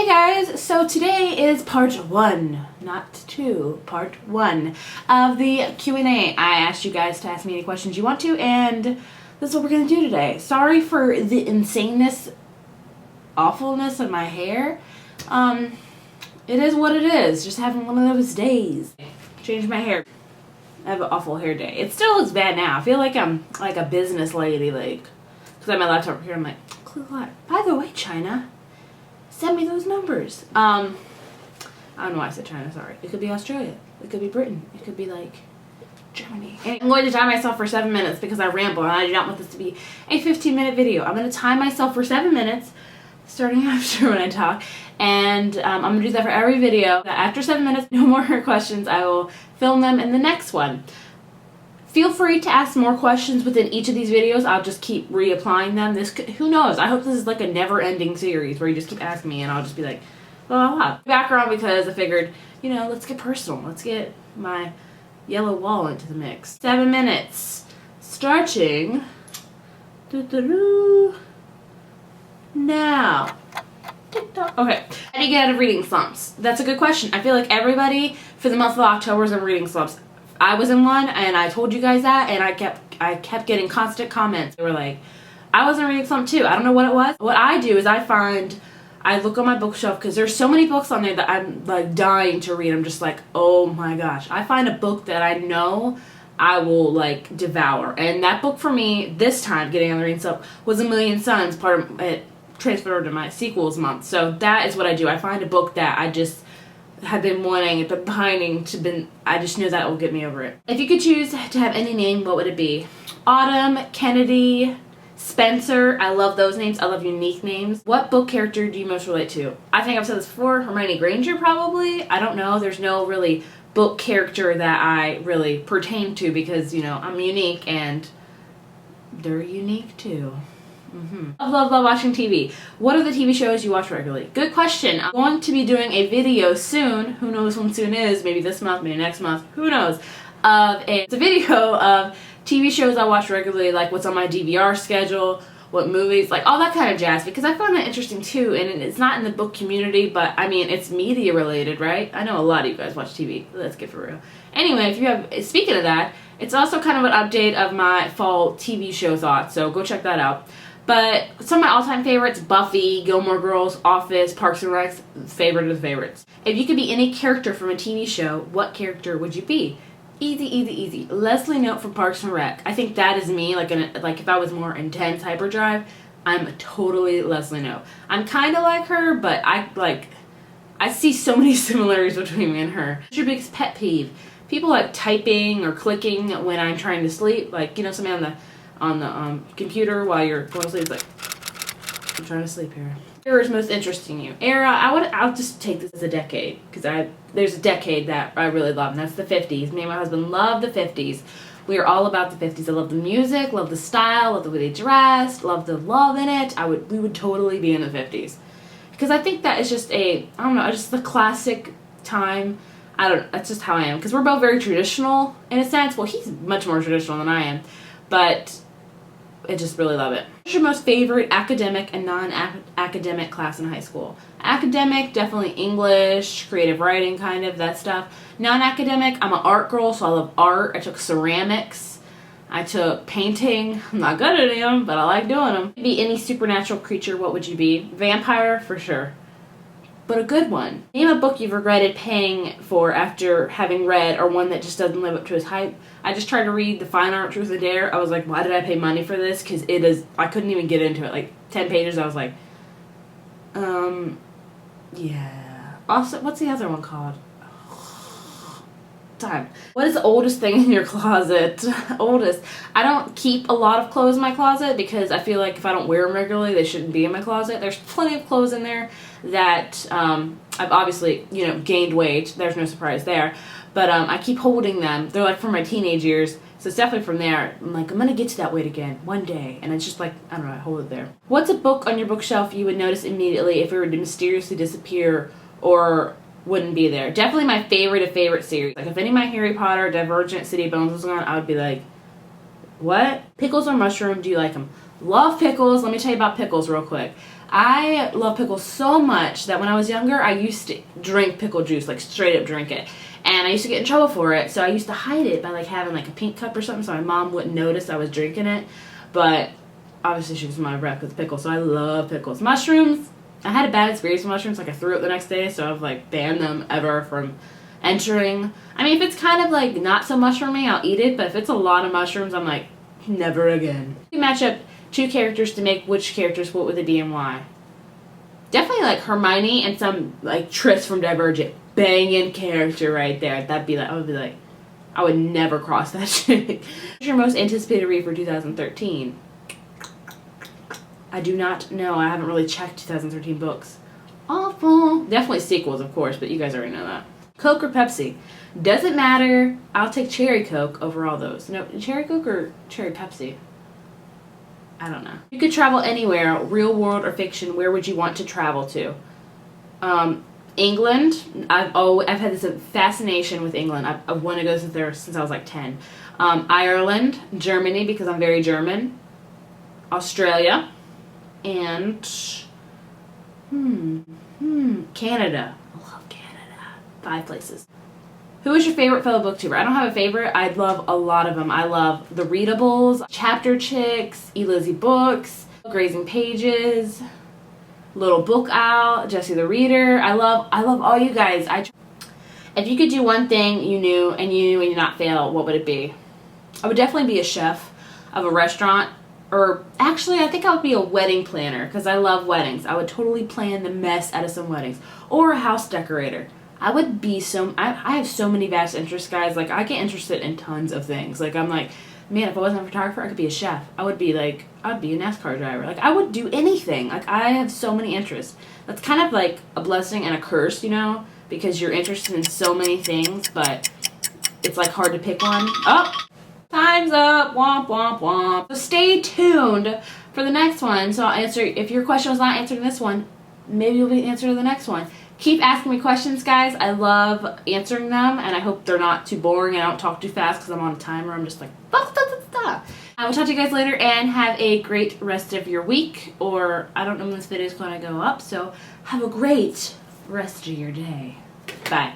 guys, so today is part 1, not 2, part 1 of the Q&A. I asked you guys to ask me any questions you want to, and this is what we're going to do today. Sorry for the insaneness, awfulness of my hair. It is what it is, just having one of those days. Changed my hair. I have an awful hair day. It still looks bad now. I feel like I'm like a business lady, like, because I have my laptop over here, I'm like, by the way, China, send me those numbers. I don't know why I said China, sorry. It could be Australia. It could be Britain. It could be like Germany. And I'm going to time myself for 7 minutes because I ramble and I do not want this to be a 15-minute video. I'm going to time myself for 7 minutes, starting after when I talk. And I'm going to do that for every video. After 7 minutes, no more questions. I will film them in the next one. Feel free to ask more questions within each of these videos. I'll just keep reapplying them. Who knows? I hope this is like a never-ending series where you just keep asking me and I'll just be like, blah, blah, blah. Background, because I figured, you know, let's get personal. Let's get my yellow wall into the mix. 7 minutes. Starting now. Okay. How do you get out of reading slumps? That's a good question. I feel like everybody for the month of October is in reading slumps. I was in one, and I told you guys that, and I kept getting constant comments. They were like, I was in a reading slump too. I don't know what it was. What I do is I look on my bookshelf, because there's so many books on there that I'm like dying to read. I'm just like, oh my gosh. I find a book that I know I will like devour. And that book for me, this time, getting on the reading slump, was A Million Suns, part of it transferred to my sequels month. So that is what I do. I find a book that I just have been wanting, but pining to I just know that will get me over it. If you could choose to have any name, what would it be? Autumn, Kennedy, Spencer. I love those names. I love unique names. What book character do you most relate to? I think I've said this before. Hermione Granger, probably. I don't know. There's no really book character that I really pertain to because, you know, I'm unique and they're unique too. Love watching TV. What are the TV shows you watch regularly? Good question. I'm going to be doing a video soon. Who knows when soon is? Maybe this month, maybe next month. Who knows? It's a video of TV shows I watch regularly, like what's on my DVR schedule, what movies, like all that kind of jazz, because I find that interesting too, and it's not in the book community, but I mean, it's media related, right? I know a lot of you guys watch TV. Let's get for real. Anyway, speaking of that, it's also kind of an update of my fall TV show thoughts, so go check that out. But some of my all-time favorites, Buffy, Gilmore Girls, Office, Parks and Rec, favorite of the favorites. If you could be any character from a TV show, what character would you be? Easy, easy, easy. Leslie Knope from Parks and Rec. I think that is me, like if I was more intense hyperdrive, I'm totally Leslie Knope. I'm kind of like her, but I see so many similarities between me and her. What's your biggest pet peeve? People like typing or clicking when I'm trying to sleep, like, you know, somebody on the computer while you're going to sleep. It's like, I'm trying to sleep here. Era is most interesting you. Era, I'll just take this as a decade, because there's a decade that I really love, and that's the 50s. Me and my husband love the 50s. We are all about the 50s. I love the music, love the style, love the way they dressed, love the love in it. We would totally be in the 50s. Because I think that is just just the classic time. That's just how I am. Because we're both very traditional, in a sense. Well, he's much more traditional than I am. But I just really love it. What's your most favorite academic and non-academic class in high school? Academic, definitely English, creative writing, kind of, that stuff. Non-academic, I'm an art girl, so I love art. I took ceramics. I took painting. I'm not good at them, but I like doing them. If you could be any supernatural creature, what would you be? Vampire, for sure. But a good one. Name a book you've regretted paying for after having read, or one that just doesn't live up to its hype. I just tried to read The Fine Art, Truth and Dare. I was like, why did I pay money for this? Because I couldn't even get into it. Like, 10 pages, I was like, yeah. Also, what's the other one called? Time. What is the oldest thing in your closet? Oldest. I don't keep a lot of clothes in my closet because I feel like if I don't wear them regularly, they shouldn't be in my closet. There's plenty of clothes in there that I've obviously, you know, gained weight. There's no surprise there. But I keep holding them. They're like from my teenage years. So it's definitely from there. I'm like, I'm going to get to that weight again one day. And it's just like, I don't know, I hold it there. What's a book on your bookshelf you would notice immediately if it were to mysteriously disappear or wouldn't be there? Definitely my favorite of favorite series. Like if any of my Harry Potter, Divergent, City of Bones was on, I would be like, what? Pickles or mushroom, do you like them? Love pickles. Let me tell you about pickles real quick. I love pickles so much that when I was younger, I used to drink pickle juice, like straight up drink it. And I used to get in trouble for it, so I used to hide it by like having like a pink cup or something so my mom wouldn't notice I was drinking it. But obviously she was my rep with pickles, so I love pickles. Mushrooms, I had a bad experience with mushrooms, like I threw it the next day, so I've like banned them ever from entering. I mean, if it's kind of like not so much for me, I'll eat it, but if it's a lot of mushrooms, I'm like, never again. You match up 2 characters to make which characters, what would they be and why? Definitely like Hermione and some like Tris from Divergent. Banging character right there. That'd be like, I would never cross that shit. What's your most anticipated read for 2013? I do not know. I haven't really checked 2013 books. Awful. Definitely sequels, of course, but you guys already know that. Coke or Pepsi? Doesn't matter. I'll take cherry Coke over all those. No, cherry Coke or cherry Pepsi? I don't know. You could travel anywhere, real world or fiction, where would you want to travel to? England. I've had this fascination with England. I want to go there since I was like 10. Ireland, Germany because I'm very German, Australia, and Canada. I love Canada. 5 places. Who is your favorite fellow booktuber? I don't have a favorite. I love a lot of them. I love the readables, chapterchicks, Elizziebooks, grazingpages, littlebookowl, Jesse the Reader. I love all you guys. If you could do one thing you knew and you not fail, what would it be? I would definitely be a chef of a restaurant, or actually I think I would be a wedding planner because I love weddings. I would totally plan the mess out of some weddings, or a house decorator. I would be I have so many vast interests, guys. Like I get interested in tons of things. Like I'm like, man, if I wasn't a photographer, I could be a chef. I'd be a NASCAR driver. Like, I would do anything. Like, I have so many interests. That's kind of like a blessing and a curse, you know? Because you're interested in so many things, but it's, like, hard to pick one. Oh! Time's up! Womp, womp, womp. So stay tuned for the next one. So I'll answer, if your question was not answered in this one, maybe you'll be answered in the next one. Keep asking me questions, guys. I love answering them, and I hope they're not too boring and I don't talk too fast because I'm on a timer. I'm just like, I will talk to you guys later, and have a great rest of your week, or I don't know when this video is going to go up, so have a great rest of your day. Bye.